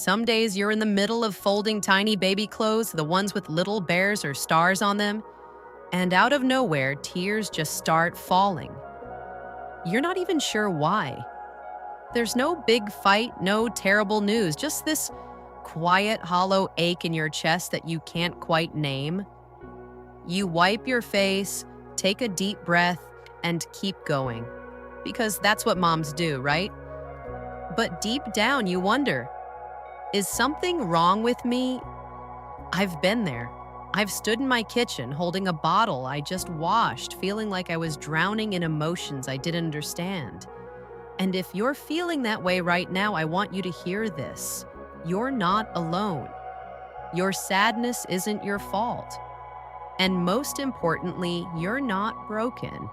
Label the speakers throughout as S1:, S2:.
S1: Some days you're in the middle of folding tiny baby clothes, the ones with little bears or stars on them, and out of nowhere, tears just start falling. You're not even sure why. There's no big fight, no terrible news, just this quiet, hollow ache in your chest that you can't quite name. You wipe your face, take a deep breath, and keep going. Because that's what moms do, right? But deep down, you wonder, is something wrong with me? I've been there. I've stood in my kitchen holding a bottle I just washed, feeling like I was drowning in emotions I didn't understand. And if you're feeling that way right now, I want you to hear this. You're not alone. Your sadness isn't your fault. And most importantly, you're not broken.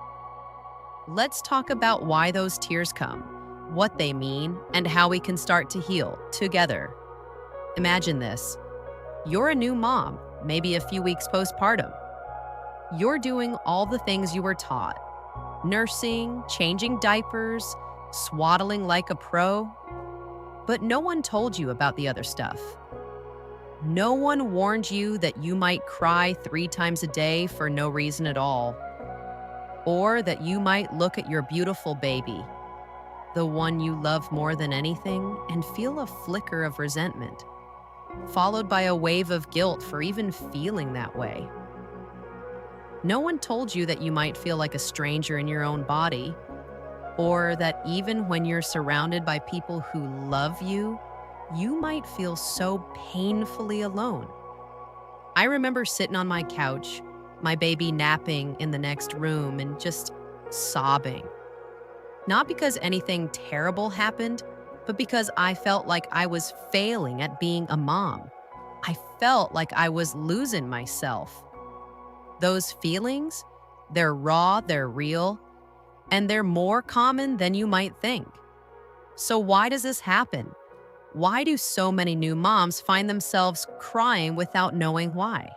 S1: Let's talk about why those tears come, what they mean, and how we can start to heal together. Imagine this. You're a new mom, maybe a few weeks postpartum. You're doing all the things you were taught. Nursing, changing diapers, swaddling like a pro. But no one told you about the other stuff. No one warned you that you might cry 3 times a day for no reason at all. Or that you might look at your beautiful baby, the one you love more than anything, and feel a flicker of resentment, followed by a wave of guilt for even feeling that way. No one told you that you might feel like a stranger in your own body, or that even when you're surrounded by people who love you, you might feel so painfully alone. I remember sitting on my couch, my baby napping in the next room, and just sobbing. Not because anything terrible happened, but because I felt like I was failing at being a mom. I felt like I was losing myself. Those feelings, they're raw, they're real, and they're more common than you might think. So why does this happen? Why do so many new moms find themselves crying without knowing why?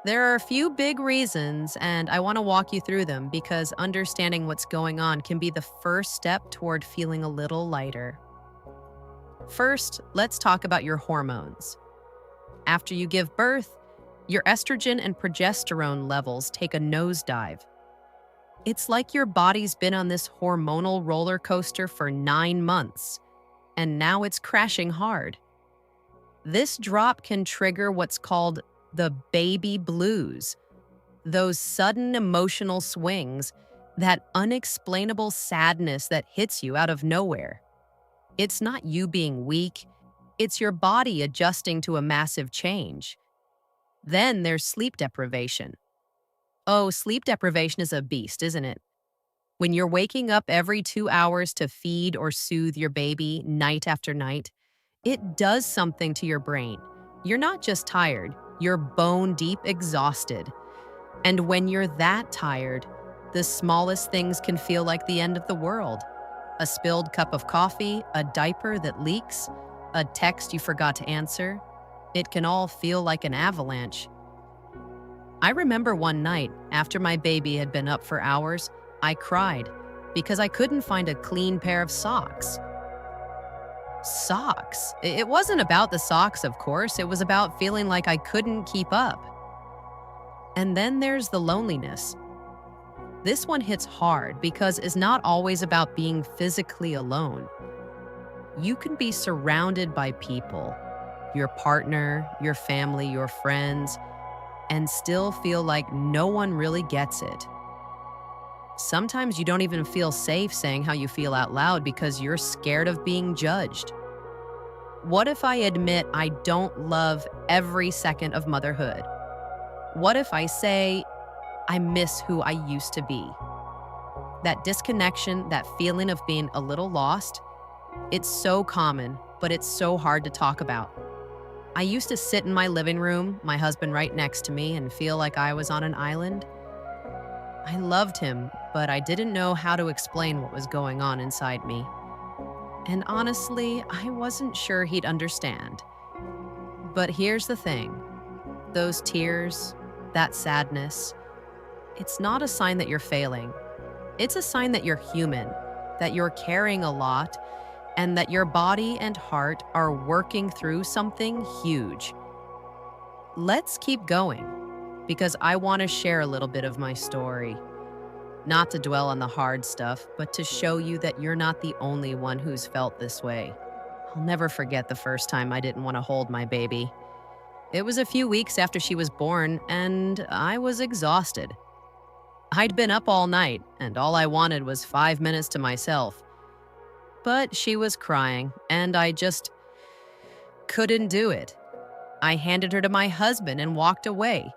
S1: There are a few big reasons, and I want to walk you through them because understanding what's going on can be the first step toward feeling a little lighter. First, let's talk about your hormones. After you give birth, your estrogen and progesterone levels take a nosedive. It's like your body's been on this hormonal roller coaster for 9 months, and now it's crashing hard. This drop can trigger what's called the baby blues, those sudden emotional swings, that unexplainable sadness that hits you out of nowhere. It's not you being weak, it's your body adjusting to a massive change. Then there's sleep deprivation. Oh, sleep deprivation is a beast, isn't it? When you're waking up every 2 hours to feed or soothe your baby night after night, it does something to your brain. You're not just tired, you're bone-deep exhausted. And when you're that tired, the smallest things can feel like the end of the world. A spilled cup of coffee, a diaper that leaks, a text you forgot to answer. It can all feel like an avalanche. I remember one night, after my baby had been up for hours, I cried because I couldn't find a clean pair of socks. Socks. It wasn't about the socks, of course. It was about feeling like I couldn't keep up. And then there's the loneliness. This one hits hard because it's not always about being physically alone. You can be surrounded by people, your partner, your family, your friends, and still feel like no one really gets it. Sometimes you don't even feel safe saying how you feel out loud because you're scared of being judged. What if I admit I don't love every second of motherhood? What if I say I miss who I used to be? That disconnection, that feeling of being a little lost, it's so common, but it's so hard to talk about. I used to sit in my living room, my husband right next to me, and feel like I was on an island. I loved him, but I didn't know how to explain what was going on inside me. And honestly, I wasn't sure he'd understand. But here's the thing. Those tears, that sadness, it's not a sign that you're failing. It's a sign that you're human, that you're carrying a lot, and that your body and heart are working through something huge. Let's keep going because I want to share a little bit of my story. Not to dwell on the hard stuff, but to show you that you're not the only one who's felt this way. I'll never forget the first time I didn't want to hold my baby. It was a few weeks after she was born, and I was exhausted. I'd been up all night, and all I wanted was 5 minutes to myself. But she was crying, and I just couldn't do it. I handed her to my husband and walked away,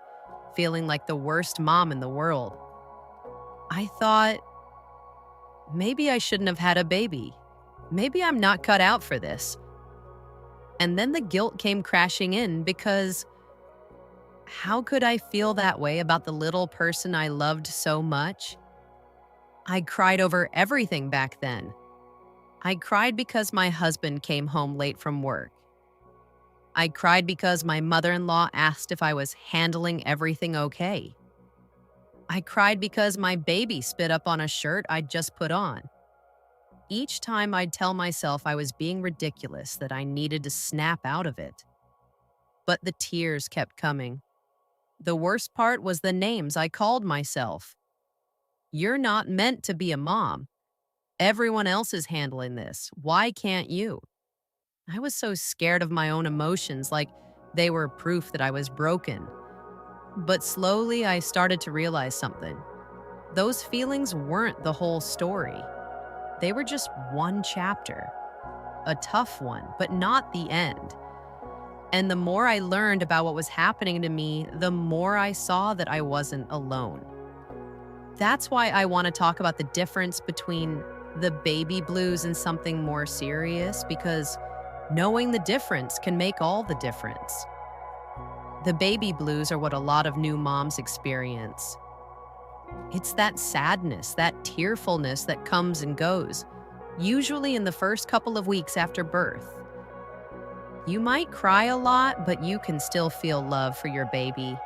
S1: feeling like the worst mom in the world. I thought, maybe I shouldn't have had a baby. Maybe I'm not cut out for this. And then the guilt came crashing in because how could I feel that way about the little person I loved so much? I cried over everything back then. I cried because my husband came home late from work. I cried because my mother-in-law asked if I was handling everything okay. I cried because my baby spit up on a shirt I'd just put on. Each time I'd tell myself I was being ridiculous, that I needed to snap out of it. But the tears kept coming. The worst part was the names I called myself. You're not meant to be a mom. Everyone else is handling this. Why can't you? I was so scared of my own emotions, like they were proof that I was broken. But slowly I started to realize something. Those feelings weren't the whole story. They were just one chapter. A tough one, but not the end. And the more I learned about what was happening to me, the more I saw that I wasn't alone. That's why I want to talk about the difference between the baby blues and something more serious, because knowing the difference can make all the difference. The baby blues are what a lot of new moms experience. It's that sadness, that tearfulness that comes and goes, usually in the first couple of weeks after birth. You might cry a lot, but you can still feel love for your baby.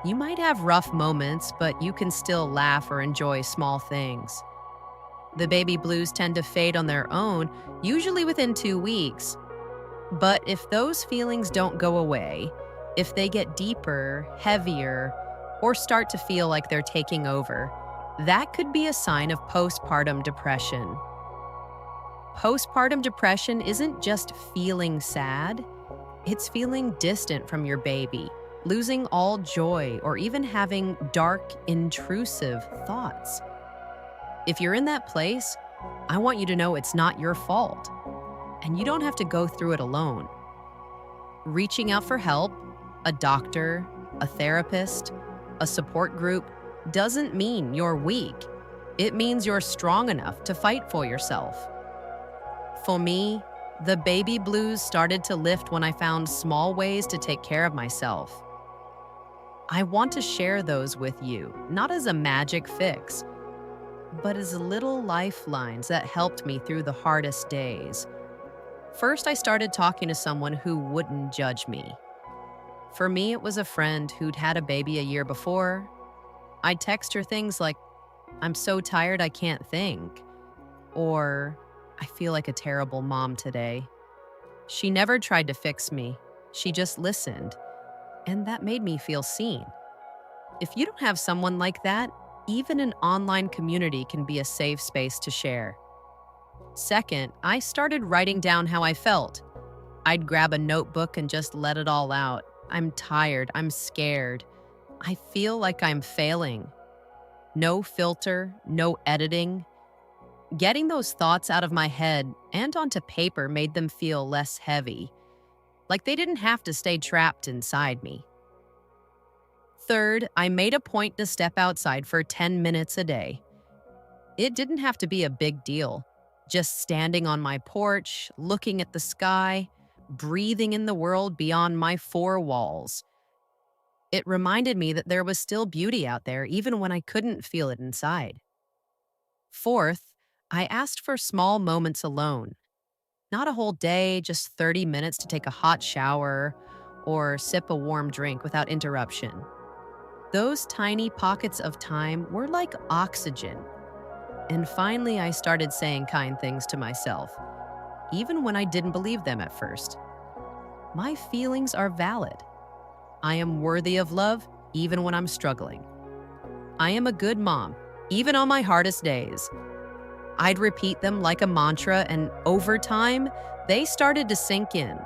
S1: You might have rough moments, but you can still laugh or enjoy small things. The baby blues tend to fade on their own, usually within 2 weeks. But if those feelings don't go away, if they get deeper, heavier, or start to feel like they're taking over, that could be a sign of postpartum depression. Postpartum depression isn't just feeling sad, it's feeling distant from your baby, losing all joy, or even having dark, intrusive thoughts. If you're in that place, I want you to know it's not your fault, and you don't have to go through it alone. Reaching out for help, a doctor, a therapist, a support group, doesn't mean you're weak. It means you're strong enough to fight for yourself. For me, the baby blues started to lift when I found small ways to take care of myself. I want to share those with you, not as a magic fix, but as little lifelines that helped me through the hardest days. First, I started talking to someone who wouldn't judge me. For me, it was a friend who'd had a baby a year before. I'd text her things like, "I'm so tired I can't think," or "I feel like a terrible mom today." She never tried to fix me. She just listened, and that made me feel seen. If you don't have someone like that, even an online community can be a safe space to share. Second, I started writing down how I felt. I'd grab a notebook and just let it all out. I'm tired. I'm scared. I feel like I'm failing. No filter, no editing. Getting those thoughts out of my head and onto paper made them feel less heavy, like they didn't have to stay trapped inside me. Third, I made a point to step outside for 10 minutes a day. It didn't have to be a big deal. Just standing on my porch, looking at the sky, breathing in the world beyond my four walls. It reminded me that there was still beauty out there even when I couldn't feel it inside. Fourth, I asked for small moments alone. Not a whole day, just 30 minutes to take a hot shower or sip a warm drink without interruption. Those tiny pockets of time were like oxygen. And finally, I started saying kind things to myself. even when I didn't believe them at first. My feelings are valid. I am worthy of love, even when I'm struggling. I am a good mom, even on my hardest days. I'd repeat them like a mantra, and over time, they started to sink in.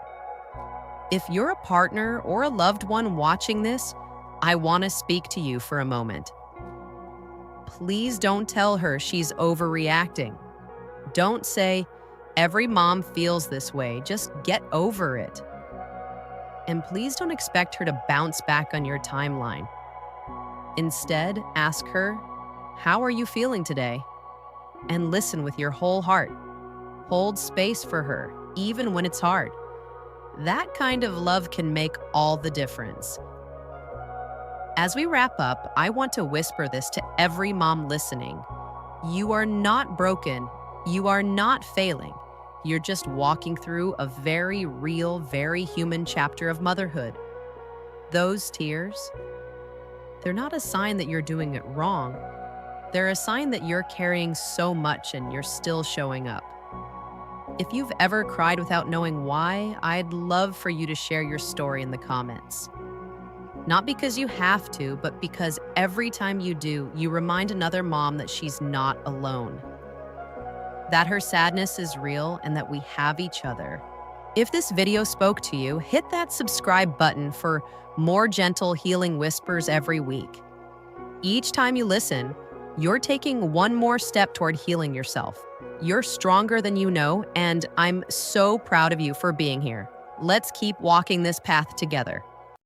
S1: If you're a partner or a loved one watching this, I want to speak to you for a moment. Please don't tell her she's overreacting. Don't say, every mom feels this way, just get over it. And please don't expect her to bounce back on your timeline. Instead, ask her, how are you feeling today? And listen with your whole heart. Hold space for her, even when it's hard. That kind of love can make all the difference. As we wrap up, I want to whisper this to every mom listening. You are not broken. You are not failing. You're just walking through a very real, very human chapter of motherhood. Those tears, they're not a sign that you're doing it wrong. They're a sign that you're carrying so much and you're still showing up. If you've ever cried without knowing why, I'd love for you to share your story in the comments. Not because you have to, but because every time you do, you remind another mom that she's not alone. That her sadness is real and that we have each other. If this video spoke to you, hit that subscribe button for more gentle healing whispers every week. Each time you listen, you're taking one more step toward healing yourself. You're stronger than you know, and I'm so proud of you for being here. Let's keep walking this path together.